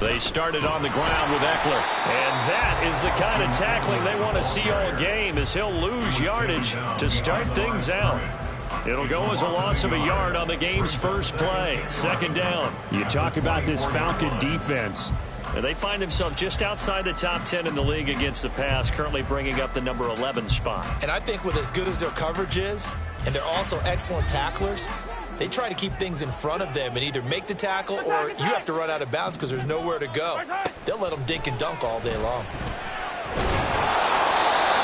They started on the ground with Eckler. And that is the kind of tackling they want to see all game, as he'll lose yardage to start things out. It'll go as a loss of a yard on the game's first play. Second down. You talk about this Falcon defense. And they find themselves just outside the top 10 in the league against the pass, currently bringing up the number 11 spot. And I think with as good as their coverage is, and they're also excellent tacklers, they try to keep things in front of them and either make the tackle or you have to run out of bounds because there's nowhere to go. They'll let them dink and dunk all day long.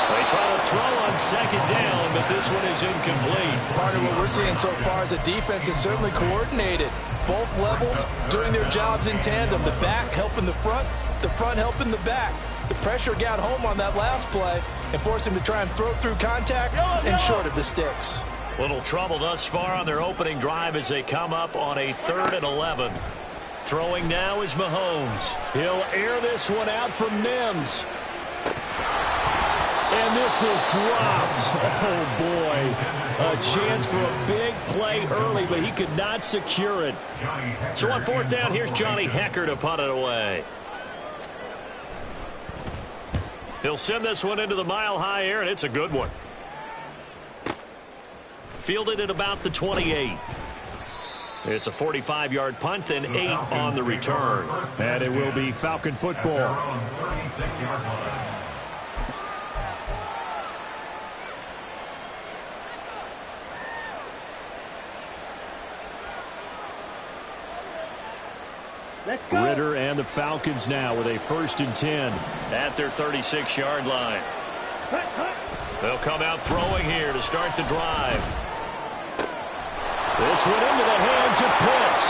They try to throw on second down, but this one is incomplete. Part of what we're seeing so far is the defense is certainly coordinated. Both levels doing their jobs in tandem. The back helping the front helping the back. The pressure got home on that last play and forced him to try and throw through contact and short of the sticks. Little trouble thus far on their opening drive as they come up on a 3rd and 11. Throwing now is Mahomes. He'll air this one out from Mims. And this is dropped. Oh, boy. A chance for a big play early, but he could not secure it. So on 4th down, here's Johnny Hekker to punt it away. He'll send this one into the mile-high air, and it's a good one. Fielded at about the 28. It's a 45-yard punt, then 8 on the return. And it will be Falcon football. Ridder and the Falcons now with a 1st and 10. At their 36-yard line. They'll come out throwing here to start the drive. This went into the hands of Pitts.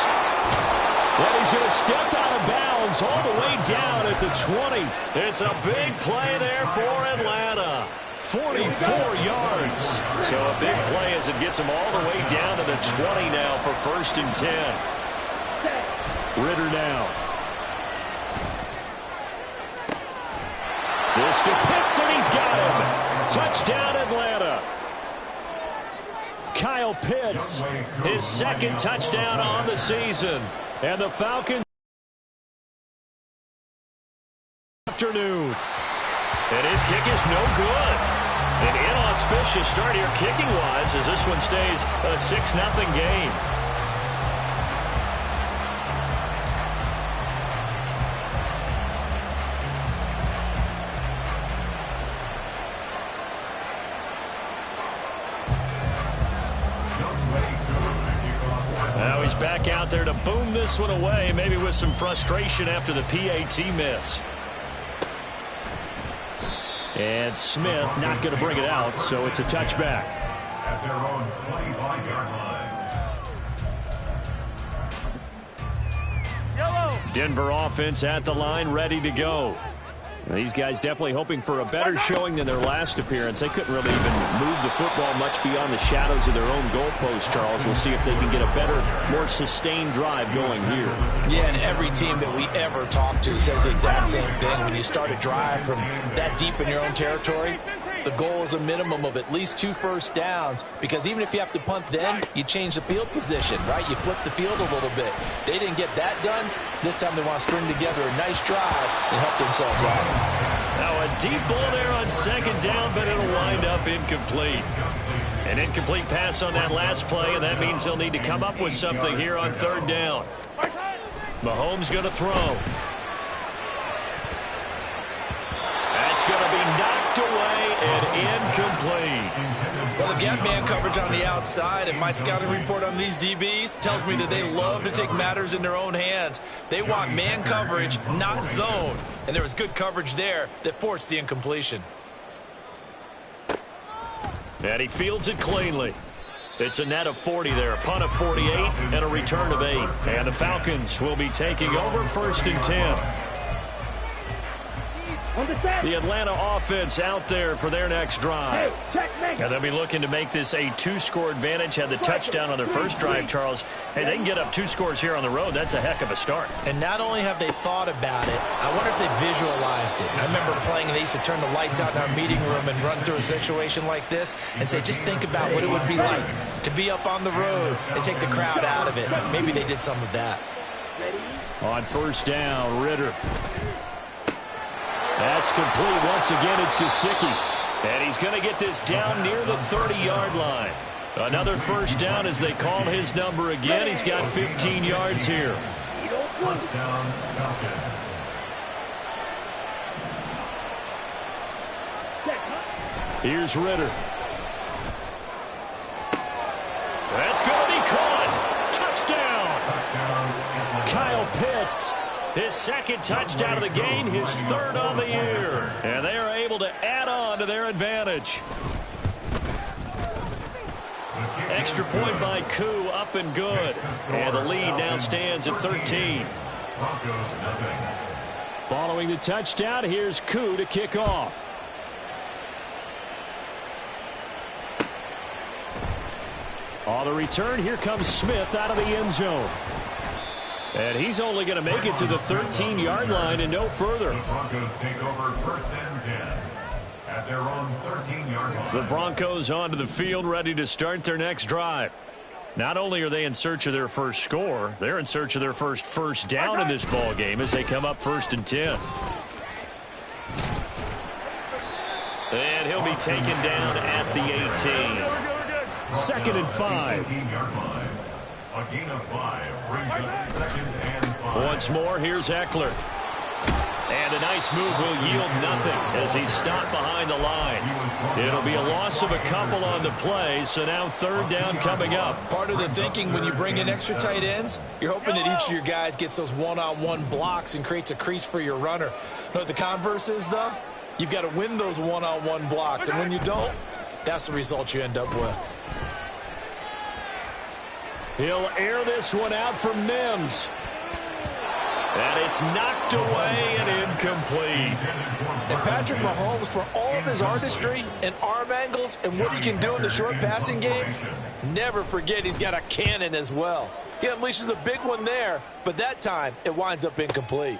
And he's going to step out of bounds all the way down at the 20. It's a big play there for Atlanta. 44 yards. So a big play as it gets them all the way down to the 20 now for 1st and 10. Ridder now. This to Pitts, and he's got him. Touchdown, Atlanta. Kyle Pitts, his 2nd touchdown on the season. And the Falcons afternoon. And his kick is no good. An inauspicious start here kicking-wise as this one stays a 6-0 game. Now he's back out there to boom this one away, maybe with some frustration after the PAT miss. And Smith not going to bring it out, so it's a touchback. At their own 25-yard line. Denver offense at the line, ready to go. These guys definitely hoping for a better showing than their last appearance. They couldn't really even move the football much beyond the shadows of their own goalpost, Charles. We'll see if they can get a better, more sustained drive going here. Yeah, and every team that we ever talk to says the exact same thing. When you start a drive from that deep in your own territory, the goal is a minimum of at least 2 first downs, because even if you have to punt then, you change the field position, right? You flip the field a little bit. They didn't get that done. This time they want to string together a nice drive and help themselves out. Now a deep ball there on 2nd down, but it'll wind up incomplete. An incomplete pass on that last play, and that means they'll need to come up with something here on 3rd down. Mahomes going to throw. That's going to be knocked away and incomplete. Well, they've got man coverage on the outside, and my scouting report on these DBs tells me that they love to take matters in their own hands. They want man coverage, not zone. And there was good coverage there that forced the incompletion. And he fields it cleanly. It's a net of 40 there, a punt of 48, and a return of 8. And the Falcons will be taking over 1st and 10. The Atlanta offense out there for their next drive. And they'll be looking to make this a 2-score advantage. Had the touchdown on their first drive, Charles. Hey, they can get up 2 scores here on the road. That's a heck of a start. And not only have they thought about it, I wonder if they visualized it. I remember playing, and they used to turn the lights out in our meeting room and run through a situation like this and say, just think about what it would be like to be up on the road and take the crowd out of it. Maybe they did some of that. On first down, Ritter. That's complete. Once again, it's Gesicki. And he's going to get this down near the 30-yard line. Another first down as they call his number again. He's got 15 yards here. First down, Falcons. Here's Ritter. That's going to be caught. Touchdown. Kyle Pitts, his second touchdown of the game, his third on the year. And they are able to add on to their advantage. Extra point by Koo, up and good. And the lead now stands at 13. Following the touchdown, here's Koo to kick off. On the return, here comes Smith out of the end zone. And he's only going to make it to the 13-yard line and no further. The Broncos take over first and 10 at their own 13-yard line. The Broncos onto the field, ready to start their next drive. Not only are they in search of their first score, they're in search of their first down in this ball game as they come up first and 10. And he'll be taken down at the 18. Second and 5. 18-yard line. A gain of 5 brings up second and 5. Once more, here's Eckler. And a nice move will yield nothing as he's stopped behind the line. It'll be a loss of a couple on the play, so now third down coming up. Part of the thinking when you bring in extra tight ends, you're hoping that each of your guys gets those one-on-one blocks and creates a crease for your runner. You know what the converse is, though? You've got to win those one-on-one blocks, and when you don't, that's the result you end up with. He'll air this one out for Mims. And it's knocked away and incomplete. And Patrick Mahomes, for all of his artistry and arm angles and what he can do in the short passing game, never forget he's got a cannon as well. He unleashes a big one there, but that time it winds up incomplete.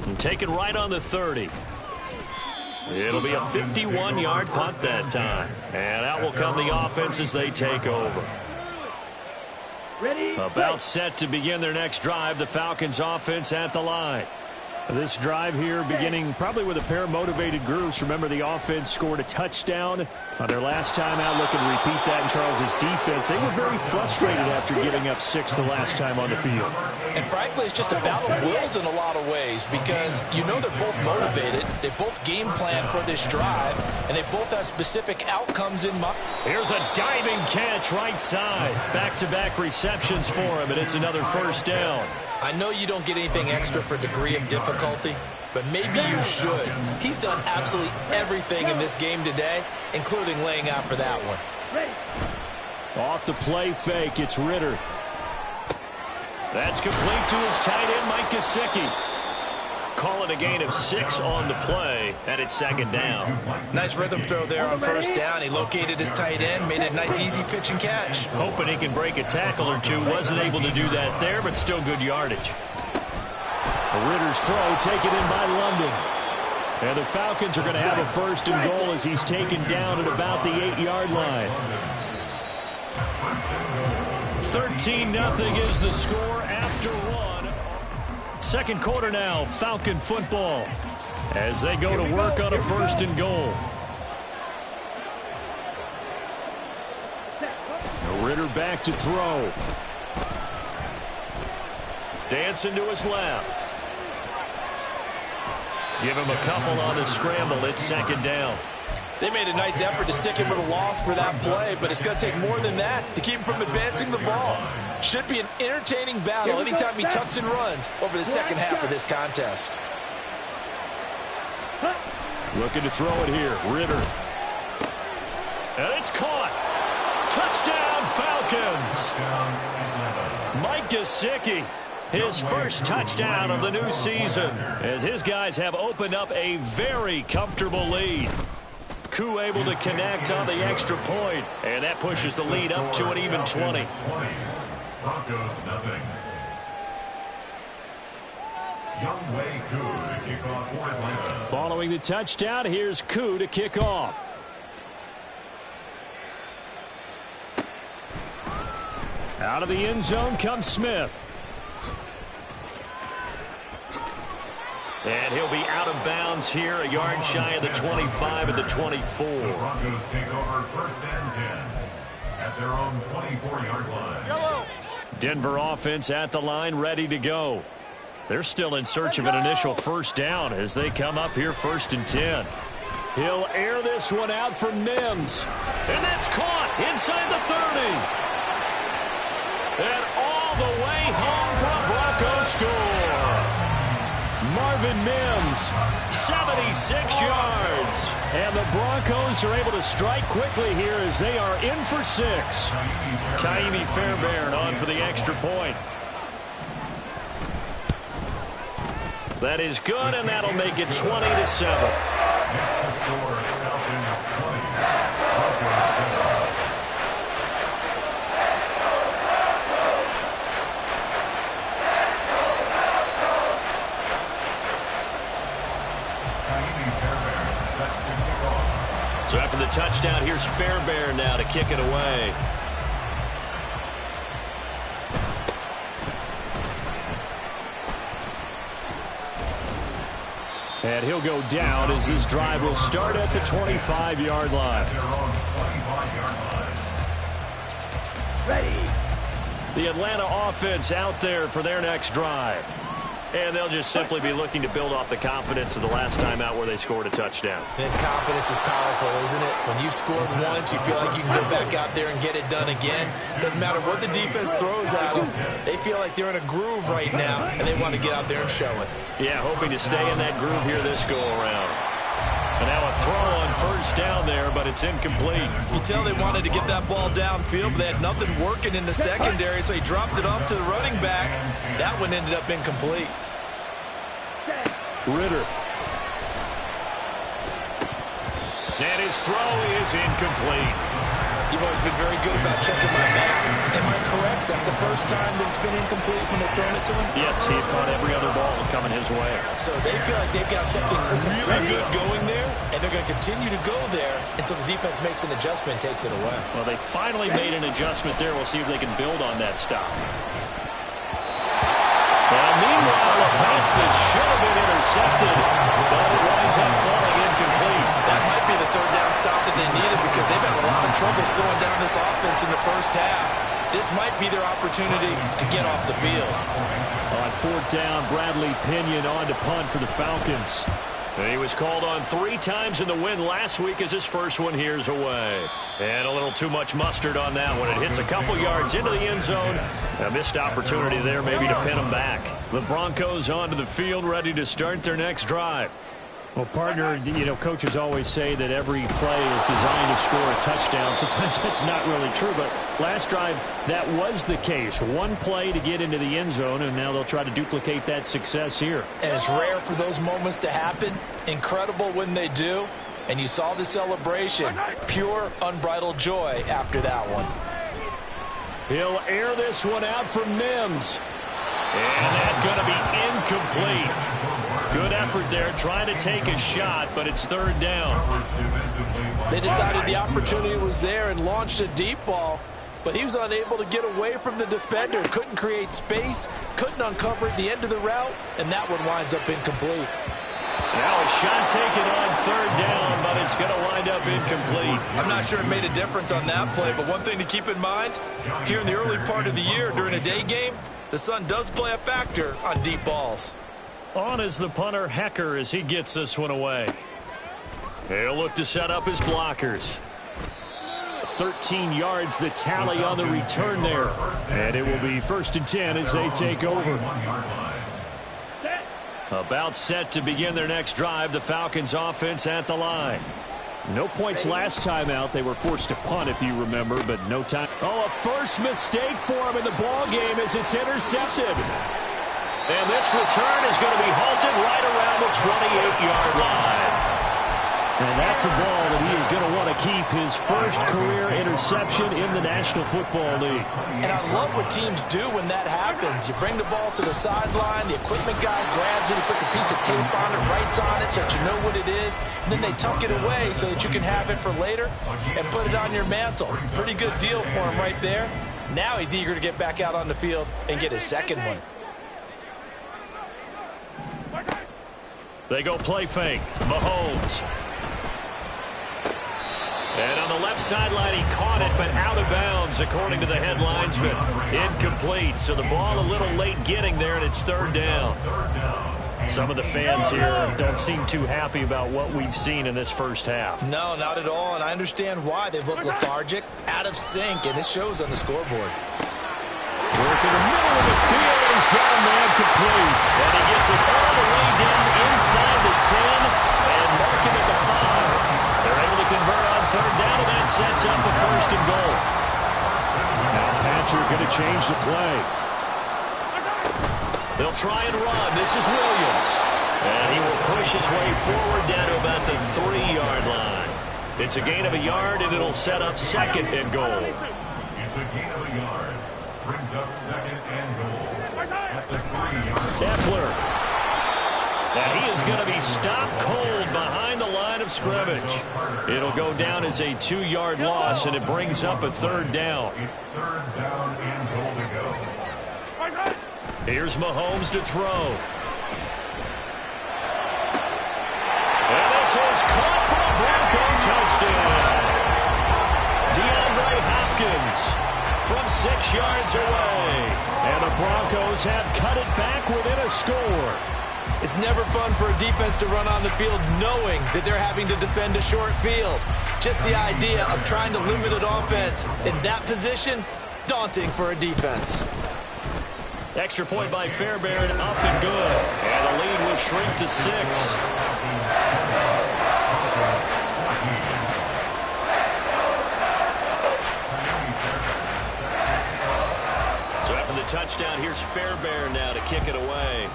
And taken right on the 30. It'll be a 51-yard punt that time. And out will come the offense as they take over. About set to begin their next drive. The Falcons offense at the line. This drive here beginning probably with a pair of motivated groups. Remember, the offense scored a touchdown on their last time out. Looking to repeat that in Charles's defense. They were very frustrated after giving up 6 the last time on the field. And frankly, it's just a battle of wills in a lot of ways because you know they're both motivated. They both game plan for this drive, and they both have specific outcomes in mind. Here's a diving catch right side. Back-to-back receptions for him, and it's another first down. I know you don't get anything extra for degree of difficulty, but maybe you should. He's done absolutely everything in this game today, including laying out for that one. Off the play fake, it's Ritter. That's complete to his tight end, Mike Gesicki. Call it a gain of 6 on the play, and it's second down. Nice rhythm throw there on first down. He located his tight end, made a nice easy pitch and catch. Hoping he can break a tackle or two. Wasn't able to do that there, but still good yardage. Ritter's throw taken in by London. And the Falcons are going to have a first and goal as he's taken down at about the 8-yard line. 13-0 is the score after 1. Second quarter now, Falcon football, as they go to work on a first and goal. Ritter back to throw. Dancing to his left. Give him a couple on the scramble. It's second down. They made a nice effort to stick him with a loss for that play, but it's going to take more than that to keep him from advancing the ball. Should be an entertaining battle anytime he tucks and runs over the second half of this contest. Looking to throw it here. Ritter. And it's caught. Touchdown, Falcons. Mike Gesicki, his first touchdown of the new season, as his guys have opened up a very comfortable lead. Koo able to connect on the extra point, and that pushes the lead up to an even 20. Broncos nothing. Younghoe Koo to kick off for Atlanta. Following the touchdown, here's Koo to kick off. Out of the end zone comes Smith. And he'll be out of bounds here, a yard shy of the 25 at the 24. The Broncos take over 1st and 10 at their own 24-yard line. Denver offense at the line, ready to go. They're still in search of an initial first down as they come up here 1st and 10. He'll air this one out for Mims. And that's caught inside the 30. And all the way home for a Broncos score. Marvin Mims, 76 yards. And the Broncos are able to strike quickly here as they are in for 6. Ka'imi Fairbairn on for the extra point. That is good, and that'll make it 20-7. So after the touchdown, here's Fairbairn now to kick it away. And he'll go down as this drive will start at the 25-yard line. Ready. The Atlanta offense out there for their next drive. And they'll just simply be looking to build off the confidence of the last time out where they scored a touchdown. And confidence is powerful, isn't it? When you've scored once, you feel like you can go back out there and get it done again. Doesn't matter what the defense throws at them. They feel like they're in a groove right now, and they want to get out there and show it. Yeah, hoping to stay in that groove here this go-around. And now a throw on first down there, but it's incomplete. You can tell they wanted to get that ball downfield, but they had nothing working in the secondary, so he dropped it off to the running back. That one ended up incomplete. Ritter. And his throw is incomplete. You've always been very good about checking my math. Am I correct? That's the first time that it's been incomplete when they've thrown it to him? Yes, he had caught every other ball coming his way. So they feel like they've got something really good going there, and they're going to continue to go there until the defense makes an adjustment and takes it away. Well, they finally made an adjustment there. We'll see if they can build on that stop. And meanwhile, a pass that should have been intercepted, but it winds up falling incomplete. That might be the third down stop that they needed because they've had a lot of trouble slowing down this offense in the first half. This might be their opportunity to get off the field. On 4th down, Bradley Pinion on to punt for the Falcons. And he was called on 3 times in the win last week as his first one here's away. And a little too much mustard on that one. It hits a couple yards into the end zone. A missed opportunity there maybe to pin him back. The Broncos onto the field ready to start their next drive. Well, partner, you know, coaches always say that every play is designed to score a touchdown. Sometimes that's not really true, but last drive, that was the case. One play to get into the end zone, and now they'll try to duplicate that success here. And it's rare for those moments to happen. Incredible when they do. And you saw the celebration. Pure, unbridled joy after that one. He'll air this one out for Mims. And that's going to be incomplete. Good effort there, trying to take a shot, but it's 3rd down. They decided the opportunity was there and launched a deep ball, but he was unable to get away from the defender. Couldn't create space, couldn't uncover the end of the route, and that one winds up incomplete. Now a shot taken on 3rd down, but it's going to wind up incomplete. I'm not sure it made a difference on that play, but one thing to keep in mind, here in the early part of the year during a day game, the sun does play a factor on deep balls. On is the punter, Hecker, as he gets this one away. He'll look to set up his blockers. 13 yards, the tally on the return there. And it will be 1st and 10 as they take over. About set to begin their next drive, the Falcons offense at the line. No points last time out. They were forced to punt, if you remember, but no time. Oh, a first mistake for him in the ball game as it's intercepted. And this return is going to be halted right around the 28-yard line. And that's a ball that he is going to want to keep, his first career interception in the National Football League. And I love what teams do when that happens. You bring the ball to the sideline, the equipment guy grabs it, he puts a piece of tape on it, writes on it so that you know what it is, and then they tuck it away so that you can have it for later and put it on your mantle. Pretty good deal for him right there. Now he's eager to get back out on the field and get his second one. They go play fake. Mahomes. And on the left sideline, he caught it, but out of bounds, according to the head linesman. Incomplete, so the ball a little late getting there, and it's third down. Some of the fans here don't seem too happy about what we've seen in this first half. No, not at all, and I understand why. They look lethargic, out of sync, and it shows on the scoreboard. Work in the middle of the field, he's got a man complete. And he gets it all the way down inside the 10 and mark him at the 5. They're able to convert on third down, and that sets up the first and goal. Now Patrick going to change the play. They'll try and run. This is Williams. And he will push his way forward down to about the 3-yard line. It's a gain of a yard, and it'll set up second and goal. It's a gain of a yard. Brings up second and goal at the 3-yard line. Eckler. And he is going to be stopped cold behind the line of scrimmage. It'll go down as a 2-yard loss, and it brings up a third down. It's third down and goal to go. Here's Mahomes to throw. And this is caught for a Bronco touchdown. DeAndre Hopkins from 6 yards away. And the Broncos have cut it back within a score. It's never fun for a defense to run on the field knowing that they're having to defend a short field. Just the idea of trying to limit an offense in that position, daunting for a defense. Extra point by Fairbairn, up and good. And the lead will shrink to 6. So after the touchdown, here's Fairbairn now to kick it away.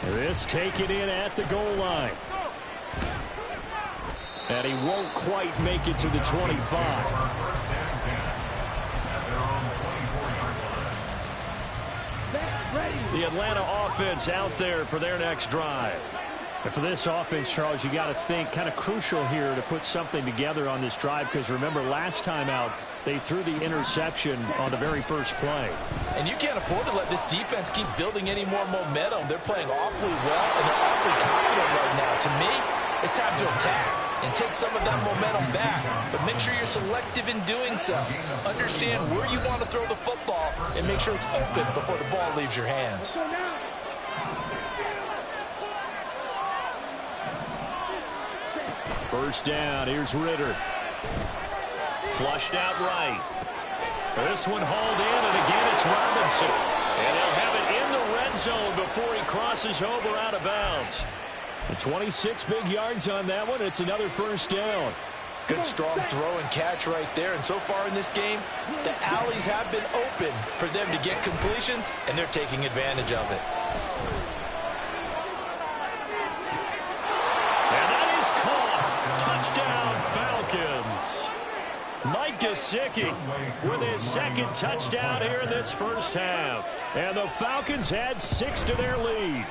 This taken in at the goal line. And he won't quite make it to the 25. The Atlanta offense out there for their next drive. And for this offense, Charles, you got to think kind of crucial here to put something together on this drive, because remember last time out they threw the interception on the very first play. And you can't afford to let this defense keep building any more momentum. They're playing awfully well, and they're awfully confident right now. To me, it's time to attack and take some of that momentum back. But make sure you're selective in doing so. Understand where you want to throw the football and make sure it's open before the ball leaves your hands. First down, here's Ritter. Flushed out right. This one hauled in, and again it's Robinson. And they'll have it in the red zone before he crosses over out of bounds. The 26 big yards on that one. It's another first down. Good strong throw and catch right there. And so far in this game, the alleys have been open for them to get completions, and they're taking advantage of it. And that is caught. Touchdown, Falcons. Mike Gesicki with his second touchdown here in this first half. And the Falcons add 6 to their lead.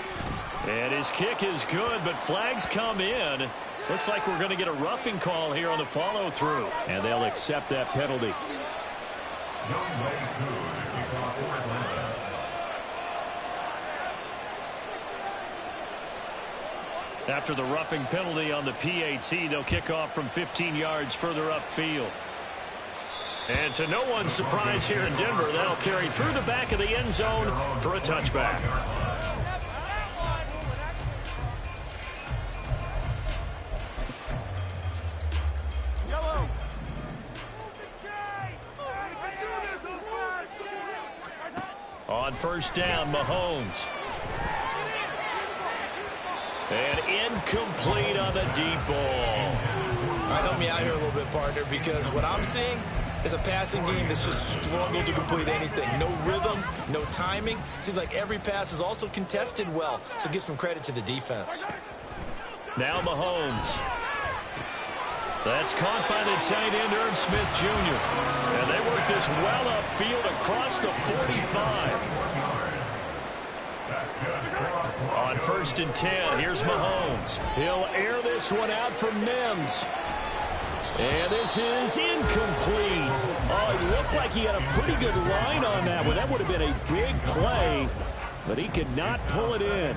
And his kick is good, but flags come in. Looks like we're going to get a roughing call here on the follow-through. And they'll accept that penalty. After the roughing penalty on the PAT, they'll kick off from 15 yards further upfield. And to no one's surprise here in Denver, that'll carry through the back of the end zone for a touchback. On first down, Mahomes. And incomplete on the deep ball. All right, help me out here a little bit, partner, because what I'm seeing is a passing game that's just struggled to complete anything. No rhythm, no timing. Seems like every pass is also contested well, so give some credit to the defense. Now Mahomes. That's caught by the tight end, Irv Smith Jr. And they work this well upfield across the 45. On first and 10, here's Mahomes. He'll air this one out from Mims. And this is incomplete. Oh, it looked like he had a pretty good line on that one. That would have been a big play. but he could not pull it in.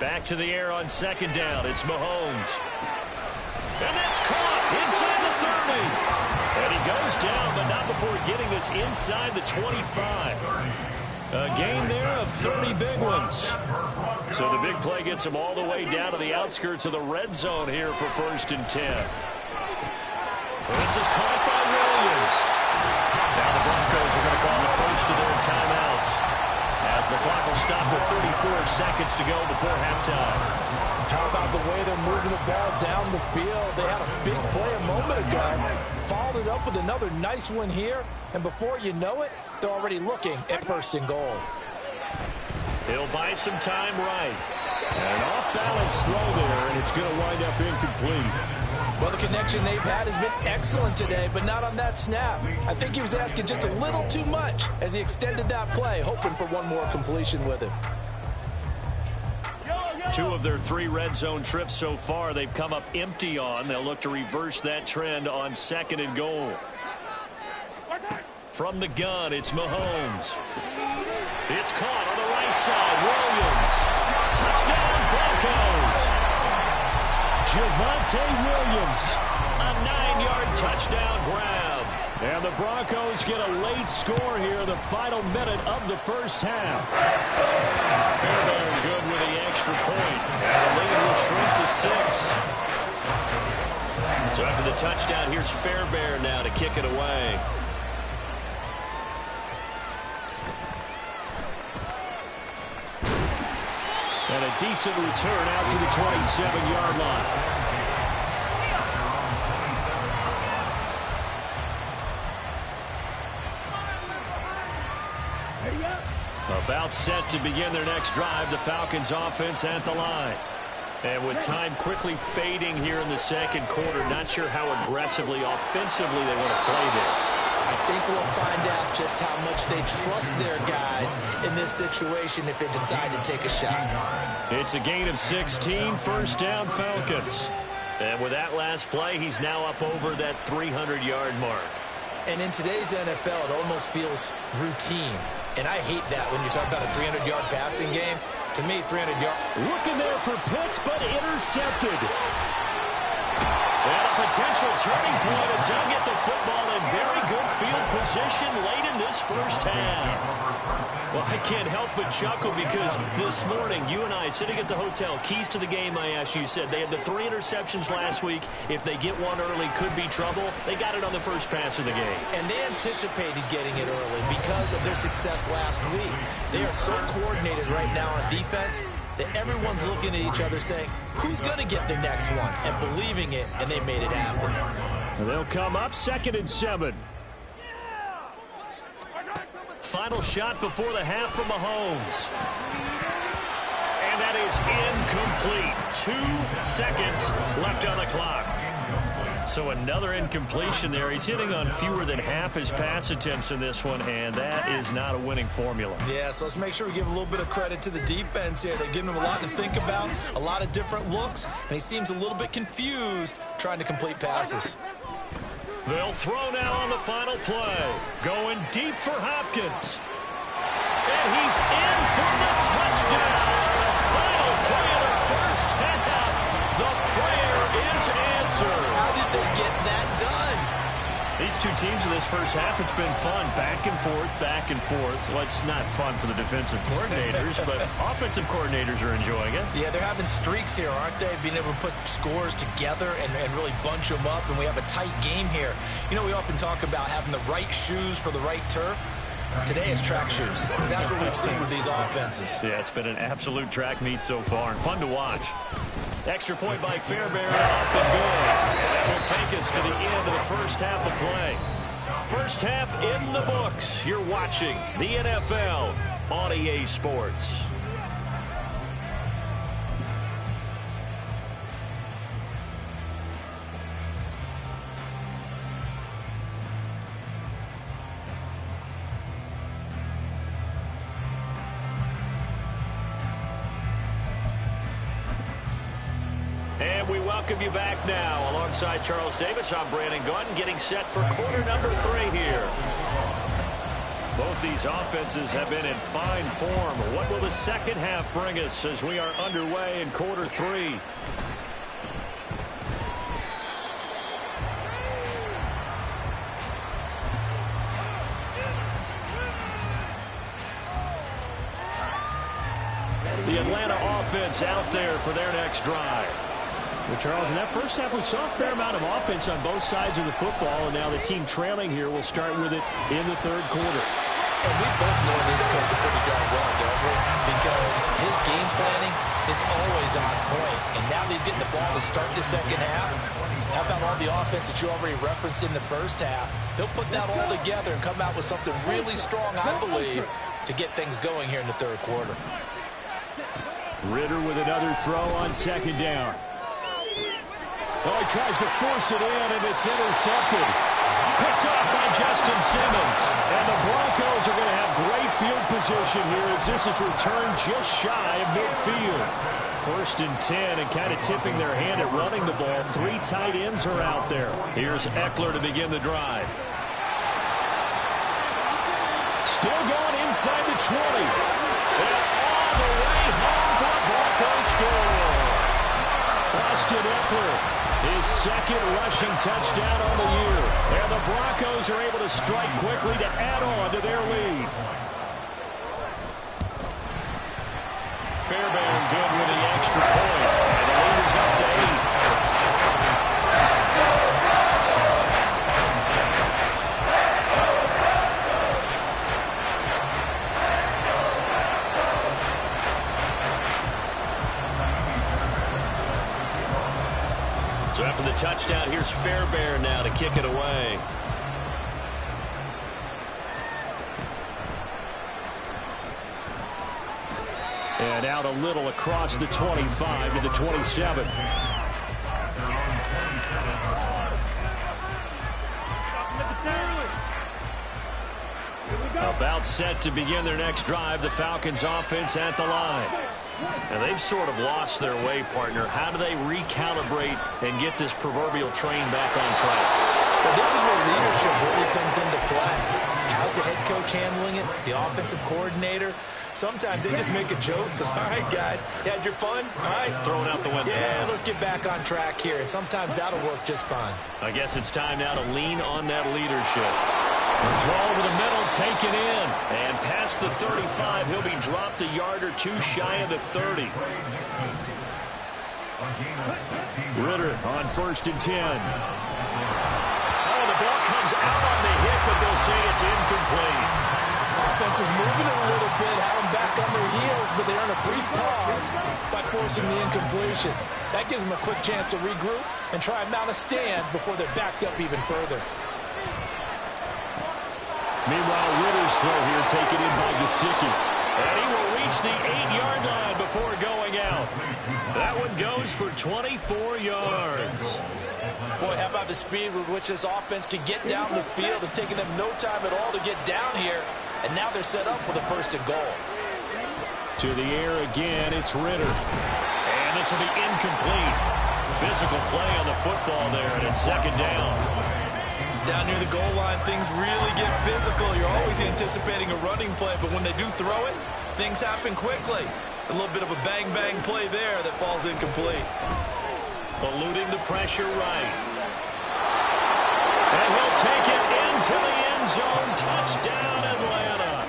Back to the air on second down. It's Mahomes. And that's caught inside the 30. And he goes down, but not before getting this inside the 25. A gain there of 30 big ones. So the big play gets him all the way down to the outskirts of the red zone here for 1st and 10. This is caught by Williams. Now the Broncos are going to call the first of their timeouts, as the clock will stop with 34 seconds to go before halftime. How about the way they're moving the ball down the field? They had a big play a moment ago, followed it up with another nice one here, and before you know it, they're already looking at 1st and goal. He'll buy some time right. An off-balance throw there, and it's going to wind up incomplete. Well, the connection they've had has been excellent today, but not on that snap. I think he was asking just a little too much as he extended that play, hoping for one more completion with it. 2 of their 3 red zone trips so far they've come up empty on. They'll look to reverse that trend on 2nd and goal. From the gun, it's Mahomes. It's caught on the right side. Williams. Touchdown, Broncos. Javonte Williams, a 9-yard touchdown grab. And the Broncos get a late score here, the final minute of the first half. Fairbairn good with the extra point. And the lead will shrink to 6. So after the touchdown, here's Fairbairn now to kick it away. And a decent return out to the 27-yard line. About set to begin their next drive, the Falcons offense at the line. And with time quickly fading here in the second quarter, not sure how aggressively, offensively they want to play this. I think we'll find out just how much they trust their guys in this situation if they decide to take a shot. It's a gain of 16, 1st down Falcons. And with that last play, he's now up over that 300-yard mark. And in today's NFL, it almost feels routine. And I hate that when you talk about a 300-yard passing game. To me, 300 yards. Looking there for Pitts, but intercepted. And a potential turning point as they'll get the football in very good field position late in this first half. Well, I can't help but chuckle because this morning, you and I sitting at the hotel, keys to the game, I asked you, said they had the 3 interceptions last week. If they get one early, could be trouble. They got it on the first pass of the game. And they anticipated getting it early because of their success last week. They are so coordinated right now on defense that everyone's looking at each other saying, who's going to get the next one? And believing it, and they made it happen. They'll come up 2nd and 7. Final shot before the half from Mahomes. And that is incomplete. 2 seconds left on the clock. So another incompletion there. He's hitting on fewer than half his pass attempts in this one, and that is not a winning formula. Yeah, so let's make sure we give a little bit of credit to the defense here. They're giving him a lot to think about, a lot of different looks, and he seems a little bit confused trying to complete passes. They'll throw now on the final play. Going deep for Hopkins. And he's in for the touchdown. The final play of the first half. The prayer is answered. How did they get that done? These two teams in this first half, it's been fun. Back and forth, back and forth. Well, it's not fun for the defensive coordinators, but offensive coordinators are enjoying it. Yeah, they're having streaks here, aren't they? Being able to put scores together and really bunch them up, and we have a tight game here. You know, we often talk about having the right shoes for the right turf. Today is track shoes. That's what we've seen with these offenses. Yeah, it's been an absolute track meet so far, and fun to watch. Extra point by Fairbairn, up and good. That will take us to the end of the first half of play. First half in the books. You're watching the NFL on EA Sports. And we welcome you back now. Alongside Charles Davis, I'm Brandon Gaudin, getting set for quarter number 3 here. Both Both these offenses have been in fine form. What will the second half bring us as we are underway in quarter 3? The Atlanta offense out there for their next drive. Well, Charles, in that first half, we saw a fair amount of offense on both sides of the football, and now the team trailing here will start with it in the third quarter. And we both know this coach pretty darn well, don't we? Because his game planning is always on point. And now that he's getting the ball to start the second half, how about all the offense that you already referenced in the first half? He'll put that all together and come out with something really strong, I believe, to get things going here in the third quarter. Ridder with another throw on second down. Oh, he tries to force it in, and it's intercepted. Picked up by Justin Simmons. And the Broncos are going to have great field position here as this is returned just shy of midfield. 1st and 10, and kind of tipping their hand at running the ball. 3 tight ends are out there. Here's Eckler to begin the drive. Still going inside the 20. And all the way home for the Broncos score. Austin Eckler, his second rushing touchdown on the year. And the Broncos are able to strike quickly to add on to their lead. Fairbairn good with the extra point. And the lead is up to 8. So after the touchdown, here's Fairbairn now to kick it away. And out a little across the 25 to the 27. About set to begin their next drive, the Falcons offense at the line. And they've sort of lost their way, partner. How do they recalibrate and get this proverbial train back on track? Well, this is where leadership really comes into play. How's the head coach handling it? The offensive coordinator? Sometimes they just make a joke. All right, guys, you had your fun? All right. Throw it out the window. Yeah, let's get back on track here. And sometimes that'll work just fine. I guess it's time now to lean on that leadership. The throw over the middle, taken in. And past the 35, he'll be dropped a yard or two shy of the 30. Ridder on 1st and 10. Oh, the ball comes out on the hit, but they'll say it's incomplete. Offense was moving it a little bit, had them back on their heels, but they're on a brief pause by forcing the incompletion. That gives them a quick chance to regroup and try and mount a stand before they're backed up even further. Meanwhile, Ridder's throw here taken in by Gesicki. And he will reach the 8-yard line before going out. That one goes for 24 yards. Boy, how about the speed with which this offense can get down the field? It's taken them no time at all to get down here. And now they're set up with a 1st and goal. To the air again, it's Ridder. And this will be incomplete. Physical play on the football there, and it's 2nd down. Down near the goal line, things really get physical. You're always anticipating a running play, but when they do throw it, things happen quickly. A little bit of a bang-bang play there that falls incomplete. Eluding the pressure right. And he'll take it into the end zone. Touchdown, Atlanta.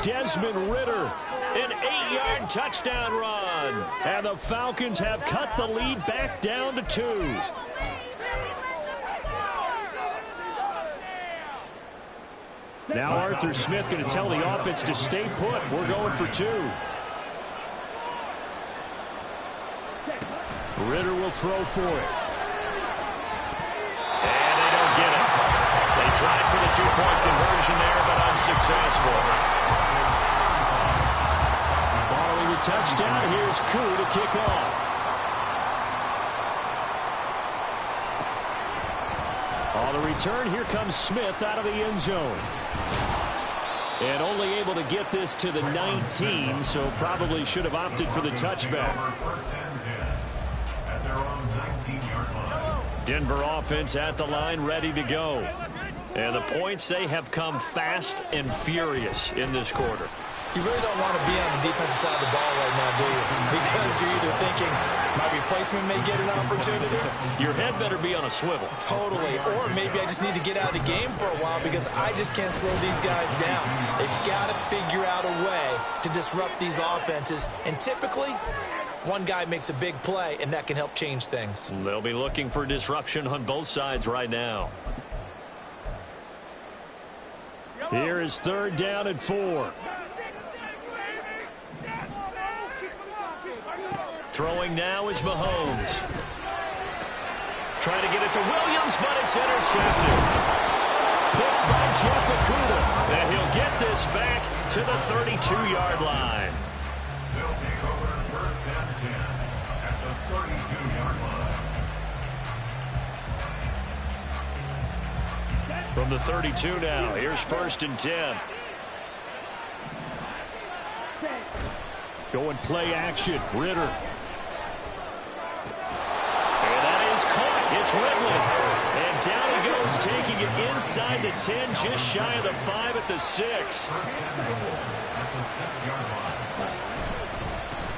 Desmond Ridder, an 8-yard touchdown run. And the Falcons have cut the lead back down to 2. Now Arthur Smith going to tell the offense to stay put. We're going for 2. Ridder will throw for it. And they don't get it. They tried for the 2-point conversion there, but unsuccessful. Following the touchdown, here's Koo to kick off. On the return, here comes Smith out of the end zone. And only able to get this to the 19, so probably should have opted for the touchback. Denver offense at the line, ready to go. And the points, they have come fast and furious in this quarter. You really don't want to be on the defensive side of the ball right now, do you? Because you're either thinking, my replacement may get an opportunity. Your head better be on a swivel. Totally. Or maybe I just need to get out of the game for a while because I just can't slow these guys down. They've got to figure out a way to disrupt these offenses. And typically, one guy makes a big play, and that can help change things. They'll be looking for disruption on both sides right now. Here is 3rd down and 4. Throwing now is Mahomes. Trying to get it to Williams, but it's intercepted. Picked by Jeff Okudah. And he'll get this back to the 32-yard line. They'll take over 1st and 10 at the 32-yard line. From the 32 now, here's 1st and 10. Going play action, Ritter. It's Ridley, and down he goes, taking it inside the 10, just shy of the 5 at the 6.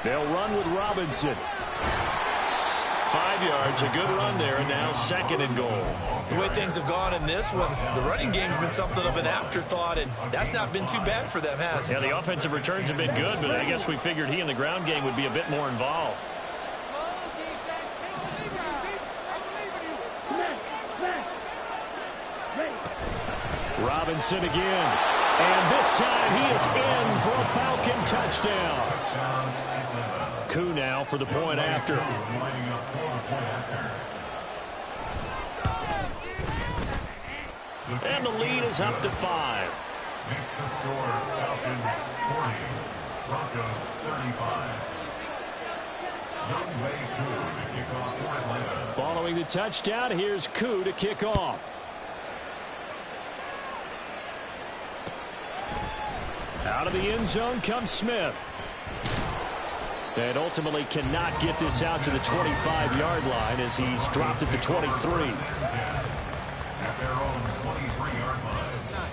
They'll run with Robinson. 5 yards, a good run there, and now 2nd and goal. The way things have gone in this one, the running game's been something of an afterthought, and that's not been too bad for them, has it? Yeah, the offensive returns have been good, but I guess we figured he in the ground game would be a bit more involved. Robinson again. And this time he is in for a Falcon touchdown. Koo now for the point after. And the lead is up to 5. Makes the score Falcons 40, Broncos 35. Younghoe Koo to kick off for Atlanta. Following the touchdown, here's Koo to kick off. Out of the end zone comes Smith. And ultimately cannot get this out to the 25-yard line as he's dropped at the 23. At their own 23-yard line.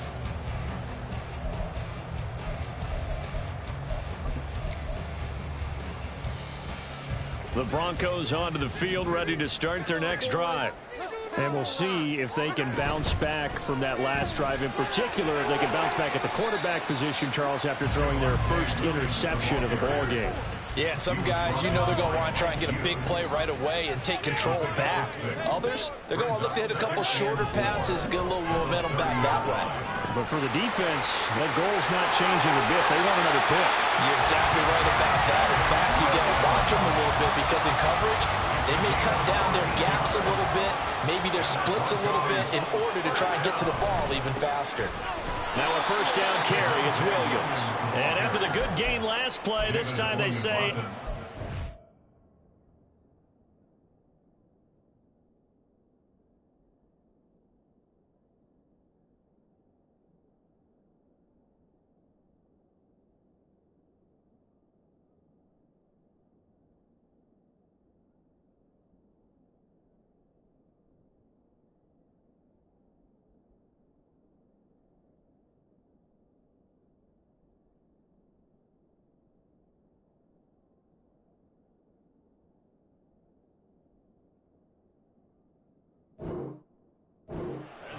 The Broncos onto the field, ready to start their next drive. And we'll see if they can bounce back from that last drive. In particular, if they can bounce back at the quarterback position, Charles, after throwing their first interception of the ball game. Yeah, some guys, you know they're going to want to try and get a big play right away and take control back. Others, they're going to look to hit a couple shorter passes, get a little momentum back that way. But for the defense, that goal's not changing a bit. They want another pick. You're exactly right about that. In fact, you got to watch them a little bit because in coverage, they may cut down their gaps a little bit, maybe their splits a little bit in order to try and get to the ball even faster. Now a 1st down carry, it's Williams. And after the good gain last play, this time they say...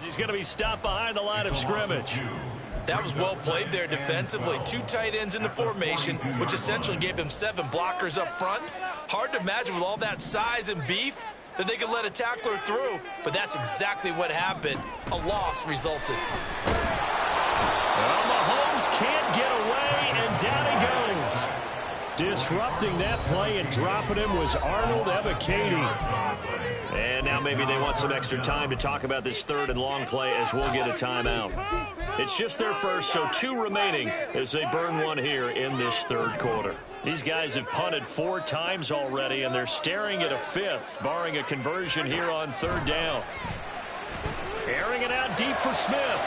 He's going to be stopped behind the line of scrimmage. That was well played there defensively. 2 tight ends in the formation, which essentially gave them 7 blockers up front. Hard to imagine with all that size and beef that they could let a tackler through, but that's exactly what happened. A loss resulted. Well, Mahomes can't get away, and down he goes. Disrupting that play and dropping him was Arnold Ebiketie. And now maybe they want some extra time to talk about this 3rd and long play as we'll get a timeout. It's just their first, so 2 remaining as they burn one here in this 3rd quarter. These guys have punted 4 times already, and they're staring at a 5th, barring a conversion here on 3rd down. Airing it out deep for Smith.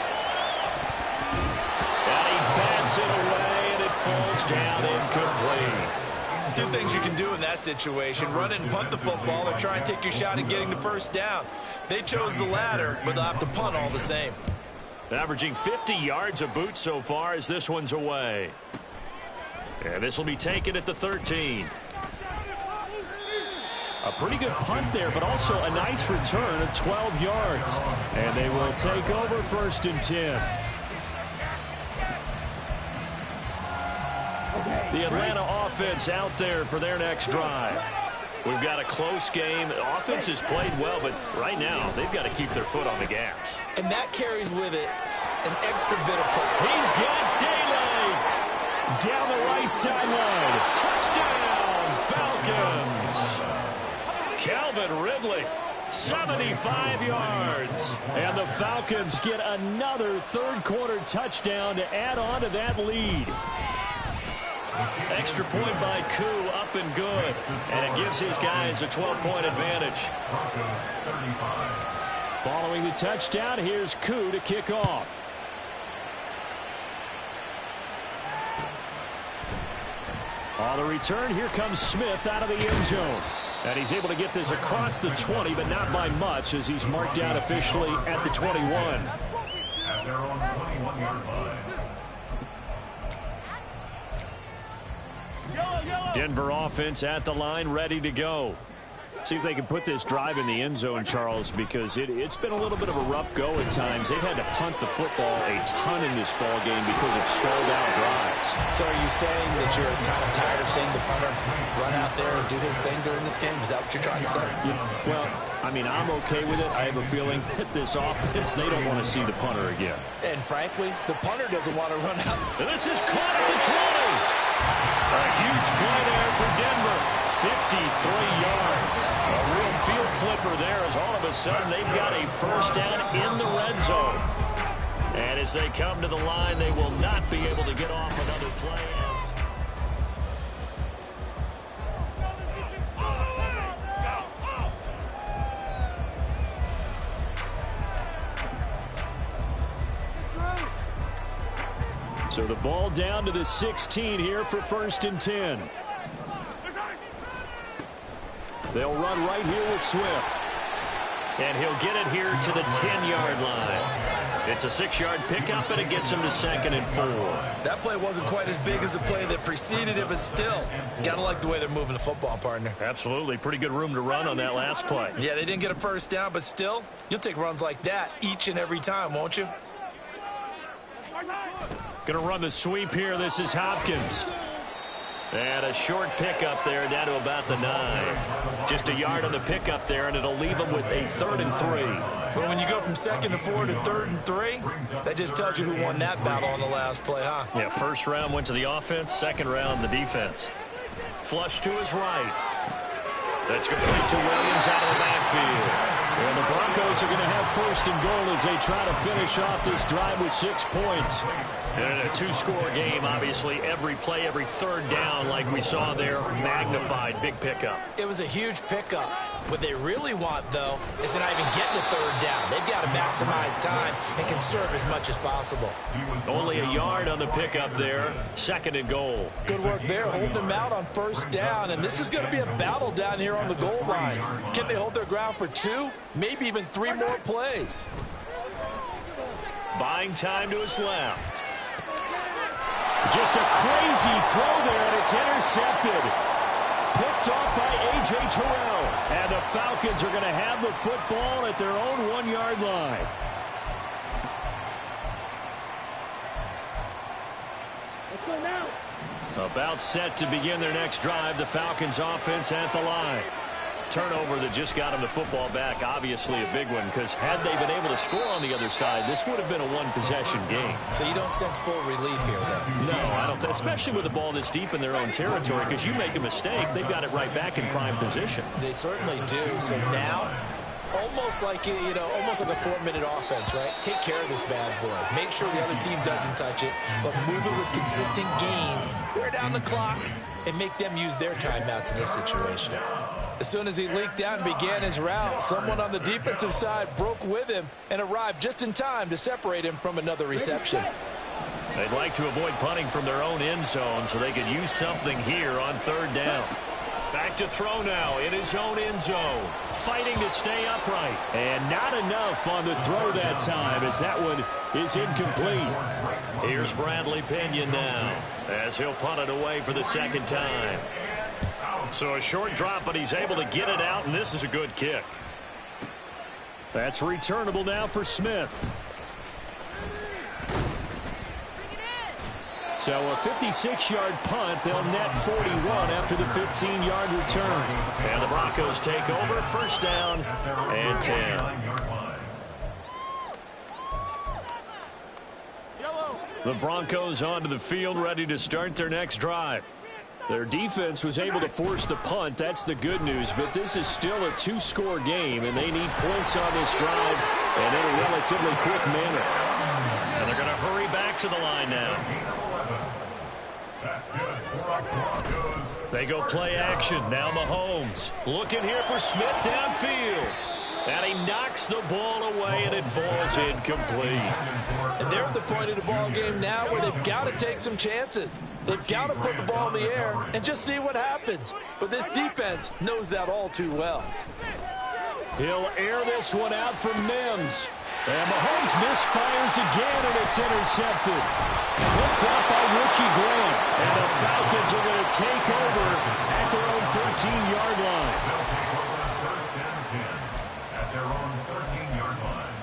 And he bats it away, and it falls down incomplete. 2 things you can do in that situation: run and punt the football, or try and take your shot at getting the 1st down. They chose the latter, but they'll have to punt all the same. Averaging 50 yards a boot so far as this one's away. And this will be taken at the 13. A pretty good punt there, but also a nice return of 12 yards. And they will take over 1st and 10. The Atlanta offense out there for their next drive. We've got a close game. The offense has played well, but right now they've got to keep their foot on the gas. And that carries with it an extra bit of play. He's got Daly down the right sideline. Touchdown, Falcons. Calvin Ridley, 75 yards. And the Falcons get another third-quarter touchdown to add on to that lead. Extra point by Koo, up and good. And it gives his guys a 12-point advantage. Following the touchdown, here's Koo to kick off. On the return, here comes Smith out of the end zone. And he's able to get this across the 20, but not by much, as he's marked down officially at the 21. At their own 21-yard line. Denver offense at the line, ready to go. See if they can put this drive in the end zone, Charles, because it's been a little bit of a rough go at times. They've had to punt the football a ton in this ball game because of stalled-out drives. So are you saying that you're kind of tired of seeing the punter run out there and do his thing during this game? Is that what you're trying to say? Yeah, well, I mean, I'm okay with it. I have a feeling that this offense, they don't want to see the punter again. And frankly, the punter doesn't want to run out. And this is caught at the 20. A huge play there for Denver. 53 yards. A real field flipper there as all of a sudden they've got a first down in the red zone. And as they come to the line, they will not be able to get off another play. So the ball down to the 16 here for 1st and 10. They'll run right here with Swift. And he'll get it here to the 10-yard line. It's a 6-yard pickup, and it gets him to 2nd and 4. That play wasn't quite as big as the play that preceded it, but still, gotta like the way they're moving the football, partner. Absolutely. Pretty good room to run on that last play. Yeah, they didn't get a first down, but still, you'll take runs like that each and every time, won't you? Going to run the sweep here. This is Hopkins. And a short pickup there down to about the 9. Just a yard on the pickup there, and it'll leave them with a 3rd and 3. But when you go from 2nd and 4 to 3rd and 3, that just tells you who won that battle on the last play, huh? Yeah, first round went to the offense, second round the defense. Flush to his right. That's complete to Williams out of the backfield. And the Broncos are going to have 1st and goal as they try to finish off this drive with 6 points. And a 2-score game, obviously. Every play, every third down, like we saw there, magnified. Big pickup. It was a huge pickup. What they really want, though, is to not even get the 3rd down. They've got to maximize time and conserve as much as possible. Only a yard on the pickup there. 2nd and goal. Good work there, holding them out on 1st down. And this is going to be a battle down here on the goal line. Can they hold their ground for 2, maybe even 3 more plays? Buying time to his left. Just a crazy throw there, and it's intercepted. Picked off by A.J. Terrell. And the Falcons are going to have the football at their own 1-yard line. About set to begin their next drive. The Falcons offense at the line. Turnover that just got them the football back. Obviously a big one, because had they been able to score on the other side, this would have been a one-possession game. So you don't sense full relief here, then? No, I don't. Especially with the ball this deep in their own territory, because you make a mistake, they've got it right back in prime position. They certainly do. So now, almost like, almost like a 4-minute offense, right? Take care of this bad boy. Make sure the other team doesn't touch it, but move it with consistent gains. Wear down the clock and make them use their timeouts in this situation. As soon as he leaked out and began his route, someone on the defensive side broke with him and arrived just in time to separate him from another reception. They'd like to avoid punting from their own end zone so they could use something here on 3rd down. Back to throw now in his own end zone. Fighting to stay upright. And not enough on the throw that time as that one is incomplete. Here's Bradley Pinion now as he'll punt it away for the second time. So a short drop, but he's able to get it out, and this is a good kick. That's returnable now for Smith. So a 56-yard punt. They'll net 41 after the 15-yard return. And the Broncos take over. First down and 10. The Broncos onto the field, ready to start their next drive. Their defense was able to force the punt. That's the good news. But this is still a two-score game, and they need points on this drive and in a relatively quick manner. And they're going to hurry back to the line now. They go play action. Now Mahomes looking here for Smith downfield. And he knocks the ball away, and it falls incomplete. And they're at the point of the ball game now where they've got to take some chances. They've got to put the ball in the air and just see what happens. But this defense knows that all too well. He'll air this one out from Mims. And Mahomes misfires again, and it's intercepted. Picked up by Richie Grant. And the Falcons are going to take over at their own 13-yard line. First down 10 at their own 13-yard line.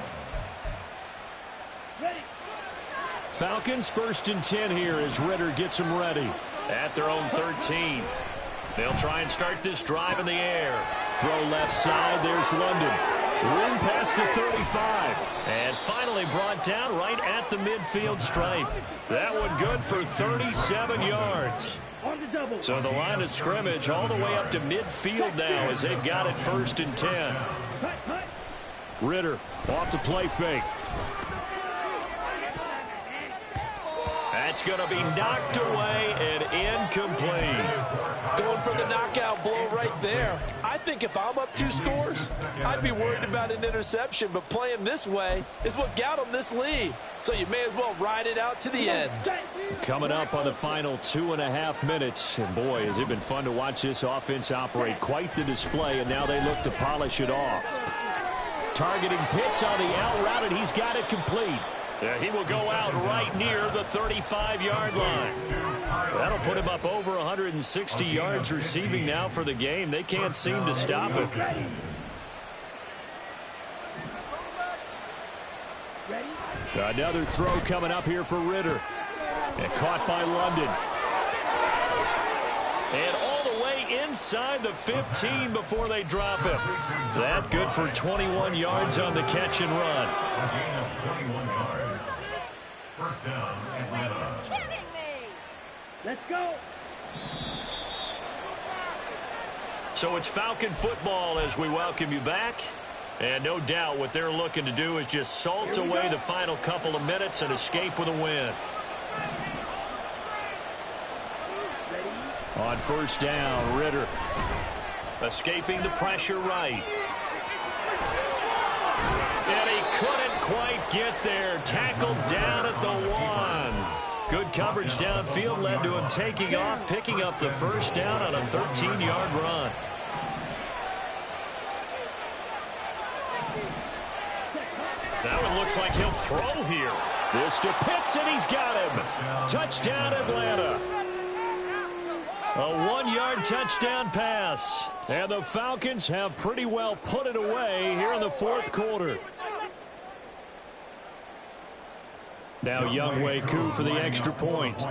Falcons 1st and 10 here as Ridder gets them ready. At their own 13. They'll try and start this drive in the air. Throw left side. There's London. Room past the 35. And finally brought down right at the midfield stripe. That one good for 37 yards. So the line of scrimmage all the way up to midfield now as they've got it 1st and 10. Ridder off the play fake. That's going to be knocked away and incomplete. Going for the knockout blow right there. I think if I'm up 2 scores, I'd be worried about an interception, but playing this way is what got them this lead. So you may as well ride it out to the end. Coming up on the final 2.5 minutes. And boy, has it been fun to watch this offense operate. Quite the display, and now they look to polish it off. Targeting Pitts on the out route, and he's got it complete. Yeah, he will go out right near the 35-yard line. That'll put him up over 160 yards receiving now for the game. They can't seem to stop it. Another throw coming up here for Ridder. And caught by London. And all the way inside the 15 before they drop him. That good for 21 yards on the catch and run. First down, Atlanta. Let's go. So it's Falcon football as we welcome you back. And no doubt what they're looking to do is just salt away the final couple of minutes and escape with a win. On first down, Ridder. Escaping the pressure right. And he couldn't quite get there. Tackled down at the 1. Good coverage downfield led to him taking off, picking up the first down on a 13-yard run. That one looks like he'll throw here. This to Pitts, and he's got him. Touchdown, Atlanta. A 1-yard touchdown pass. And the Falcons have pretty well put it away here in the 4th quarter. Now Younghoe Koo for the extra point.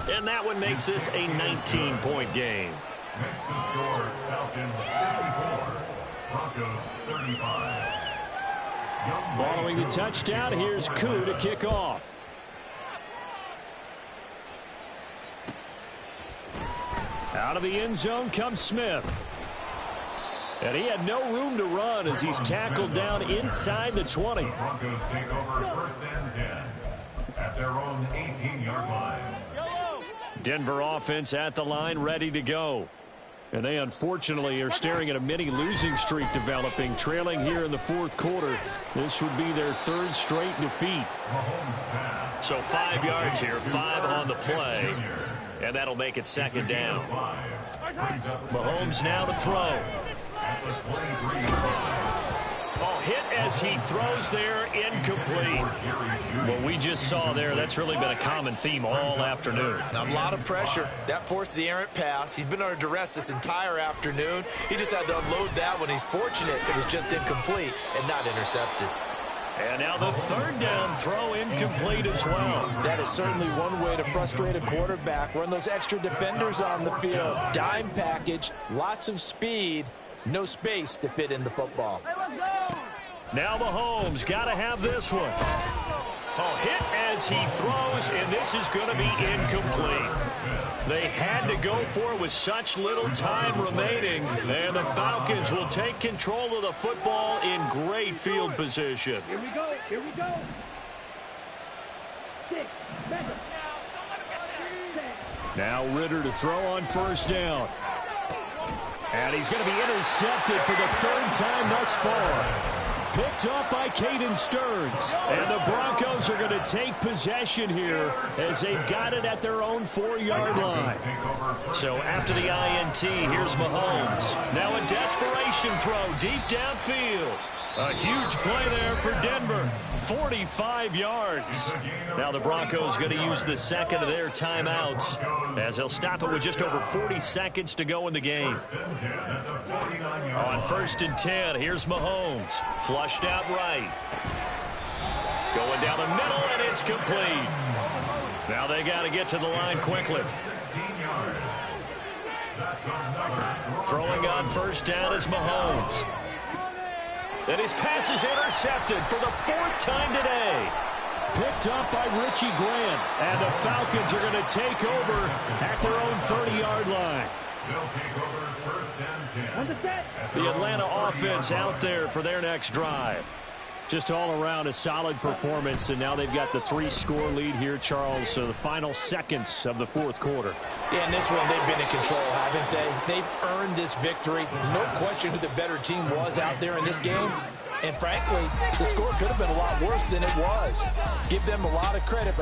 And that one makes this a 19-point game. Next to score, Falcons 34, Broncos 35. Following the touchdown, here's Koo to kick off. Out of the end zone comes Smith. And he had no room to run as he's tackled down inside the 20. The Broncos take over first and 10 at their own 18-yard line. Denver offense at the line, ready to go. And they unfortunately are staring at a mini losing streak developing, trailing here in the 4th quarter. This would be their 3rd straight defeat. So 5 yards here, 5 on the play. And that'll make it second down. Mahomes now to throw. Oh, hit as he throws there, incomplete. What we just saw there, that's really been a common theme all afternoon. A lot of pressure. That forced the errant pass. He's been under duress this entire afternoon. He just had to unload that one. He's fortunate it was just incomplete and not intercepted. And now the third down throw incomplete as well. That is certainly one way to frustrate a quarterback. Run those extra defenders on the field. Dime package, lots of speed, no space to fit in the football. Now Mahomes got to have this one. Oh, hit as he throws, and this is going to be incomplete. They had to go for it with such little time remaining, and the Falcons will take control of the football in great field position. Here we go. Here we go. 6 seconds. Now Ritter to throw on first down. And he's going to be intercepted for the third time thus far. Picked up by Caden Stearns. And the Broncos are going to take possession here as they've got it at their own 4-yard line. So after the INT, here's Mahomes. Now a desperation throw deep downfield. A huge play there for Denver. 45 yards. Now the Broncos going to use the second of their timeouts as they'll stop it with just over 40 seconds to go in the game. On 1st and 10, here's Mahomes. Flushed out right. Going down the middle, and it's complete. Now they got to get to the line quickly. Throwing on first down is Mahomes. And his pass is intercepted for the 4th time today. Picked up by Richie Grant. And the Falcons are going to take over at their own 30-yard line. They'll take over 1st and 10. The Atlanta offense out there for their next drive. Just all around a solid performance, and now they've got the 3-score lead here, Charles. So the final seconds of the 4th quarter. Yeah, in this one, they've been in control, haven't they? They've earned this victory. No question who the better team was out there in this game. And frankly, the score could have been a lot worse than it was. Give them a lot of credit.